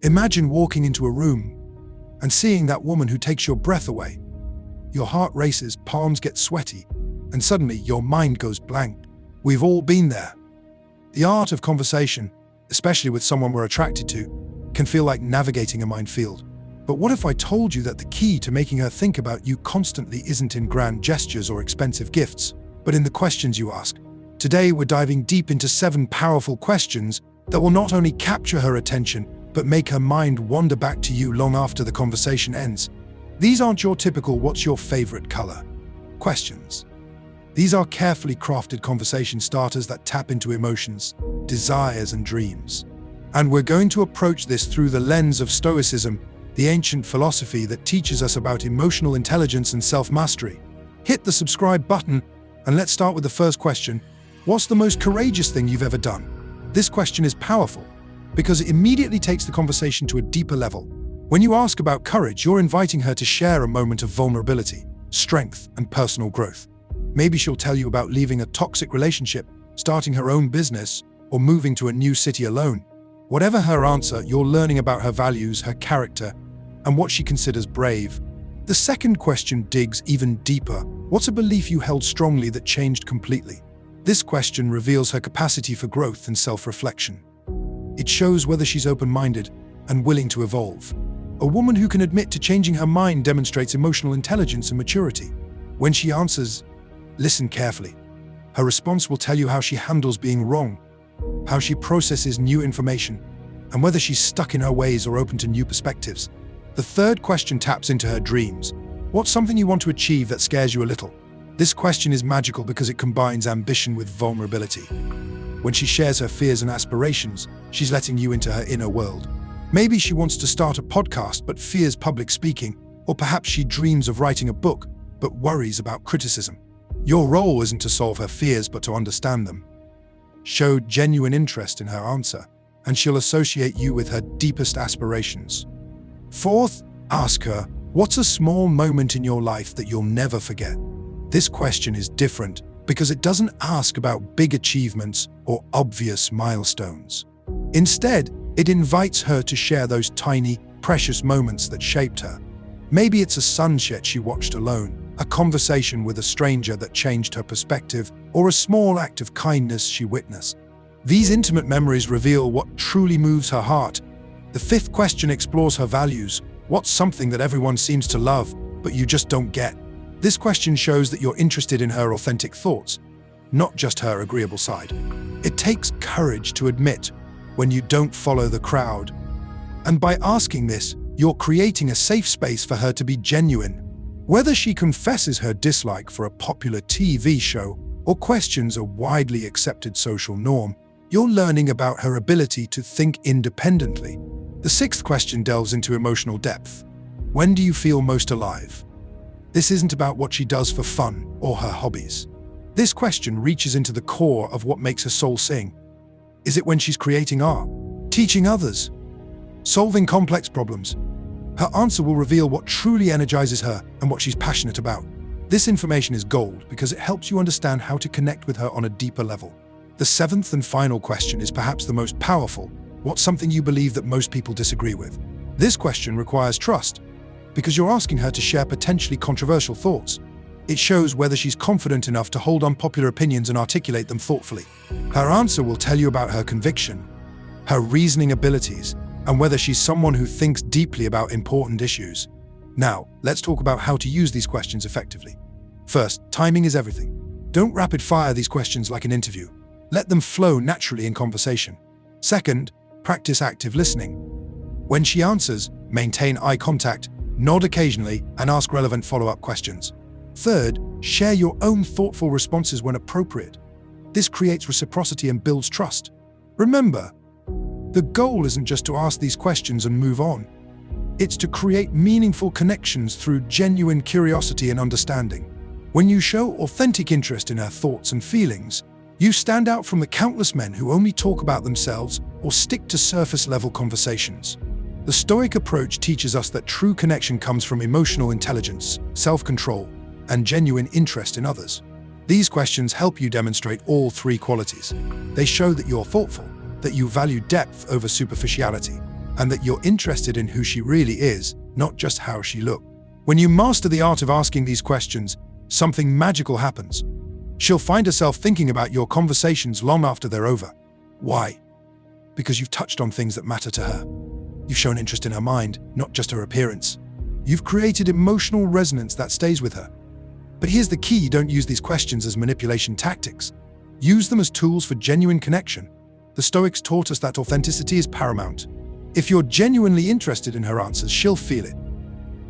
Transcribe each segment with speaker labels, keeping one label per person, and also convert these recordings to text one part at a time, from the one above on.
Speaker 1: Imagine walking into a room and seeing that woman who takes your breath away. Your heart races, palms get sweaty, and suddenly your mind goes blank. We've all been there. The art of conversation, especially with someone we're attracted to, can feel like navigating a minefield. But what if I told you that the key to making her think about you constantly isn't in grand gestures or expensive gifts, but in the questions you ask? Today, we're diving deep into 7 powerful questions that will not only capture her attention, but make her mind wander back to you long after the conversation ends. These aren't your typical "what's your favorite color?" questions. These are carefully crafted conversation starters that tap into emotions, desires, and dreams. And we're going to approach this through the lens of Stoicism, the ancient philosophy that teaches us about emotional intelligence and self-mastery. Hit the subscribe button, and let's start with the first question. What's the most courageous thing you've ever done? This question is powerful because it immediately takes the conversation to a deeper level. When you ask about courage, you're inviting her to share a moment of vulnerability, strength, and personal growth. Maybe she'll tell you about leaving a toxic relationship, starting her own business, or moving to a new city alone. Whatever her answer, you're learning about her values, her character, and what she considers brave. The second question digs even deeper. What's a belief you held strongly that changed completely? This question reveals her capacity for growth and self-reflection. It shows whether she's open-minded and willing to evolve. A woman who can admit to changing her mind demonstrates emotional intelligence and maturity. When she answers, listen carefully. Her response will tell you how she handles being wrong, how she processes new information, and whether she's stuck in her ways or open to new perspectives. The third question taps into her dreams. What's something you want to achieve that scares you a little? This question is magical because it combines ambition with vulnerability. When she shares her fears and aspirations, she's letting you into her inner world. Maybe she wants to start a podcast but fears public speaking, or perhaps she dreams of writing a book but worries about criticism. Your role isn't to solve her fears but to understand them. Show genuine interest in her answer, and she'll associate you with her deepest aspirations. Fourth, ask her, what's a small moment in your life that you'll never forget? This question is different because it doesn't ask about big achievements or obvious milestones. Instead, it invites her to share those tiny, precious moments that shaped her. Maybe it's a sunset she watched alone, a conversation with a stranger that changed her perspective, or a small act of kindness she witnessed. These intimate memories reveal what truly moves her heart. The fifth question explores her values. What's something that everyone seems to love, but you just don't get? This question shows that you're interested in her authentic thoughts, not just her agreeable side. It takes courage to admit when you don't follow the crowd. And by asking this, you're creating a safe space for her to be genuine. Whether she confesses her dislike for a popular TV show or questions a widely accepted social norm, you're learning about her ability to think independently. The sixth question delves into emotional depth. When do you feel most alive? This isn't about what she does for fun or her hobbies. This question reaches into the core of what makes her soul sing. Is it when she's creating art, teaching others, solving complex problems? Her answer will reveal what truly energizes her and what she's passionate about. This information is gold because it helps you understand how to connect with her on a deeper level. The seventh and final question is perhaps the most powerful. What's something you believe that most people disagree with? This question requires trust because you're asking her to share potentially controversial thoughts. It shows whether she's confident enough to hold unpopular opinions and articulate them thoughtfully. Her answer will tell you about her conviction, her reasoning abilities, and whether she's someone who thinks deeply about important issues. Now, let's talk about how to use these questions effectively. First, timing is everything. Don't rapid-fire these questions like an interview. Let them flow naturally in conversation. Second, practice active listening. When she answers, maintain eye contact, nod occasionally, and ask relevant follow-up questions. Third, share your own thoughtful responses when appropriate. This creates reciprocity and builds trust. Remember, the goal isn't just to ask these questions and move on. It's to create meaningful connections through genuine curiosity and understanding. When you show authentic interest in her thoughts and feelings, you stand out from the countless men who only talk about themselves or stick to surface-level conversations. The Stoic approach teaches us that true connection comes from emotional intelligence, self-control, and genuine interest in others. These questions help you demonstrate all three qualities. They show that you're thoughtful, that you value depth over superficiality, and that you're interested in who she really is, not just how she looks. When you master the art of asking these questions, something magical happens. She'll find herself thinking about your conversations long after they're over. Why? Because you've touched on things that matter to her. You've shown interest in her mind, not just her appearance. You've created emotional resonance that stays with her. But here's the key: don't use these questions as manipulation tactics. Use them as tools for genuine connection. The Stoics taught us that authenticity is paramount. If you're genuinely interested in her answers, she'll feel it.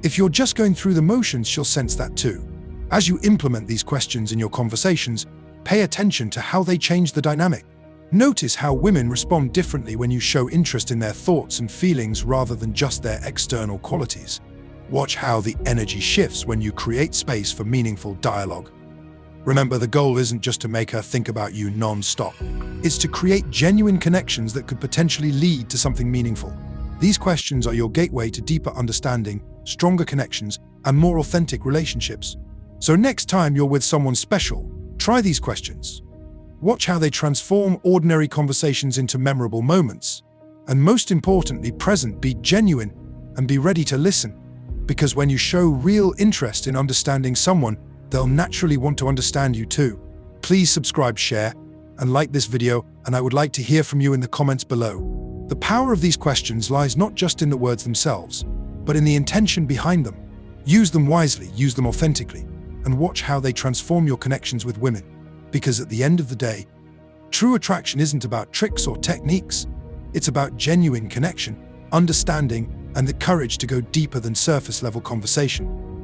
Speaker 1: If you're just going through the motions, she'll sense that too. As you implement these questions in your conversations, pay attention to how they change the dynamic. Notice how women respond differently when you show interest in their thoughts and feelings rather than just their external qualities. Watch how the energy shifts when you create space for meaningful dialogue. Remember, the goal isn't just to make her think about you non-stop. It's to create genuine connections that could potentially lead to something meaningful. These questions are your gateway to deeper understanding, stronger connections, and more authentic relationships. So next time you're with someone special, try these questions. Watch how they transform ordinary conversations into memorable moments. And most importantly, be genuine, and be ready to listen. Because when you show real interest in understanding someone, they'll naturally want to understand you too. Please subscribe, share, and like this video, and I would like to hear from you in the comments below. The power of these questions lies not just in the words themselves, but in the intention behind them. Use them wisely, use them authentically, and watch how they transform your connections with women. Because at the end of the day, true attraction isn't about tricks or techniques. It's about genuine connection, understanding, and the courage to go deeper than surface-level conversation.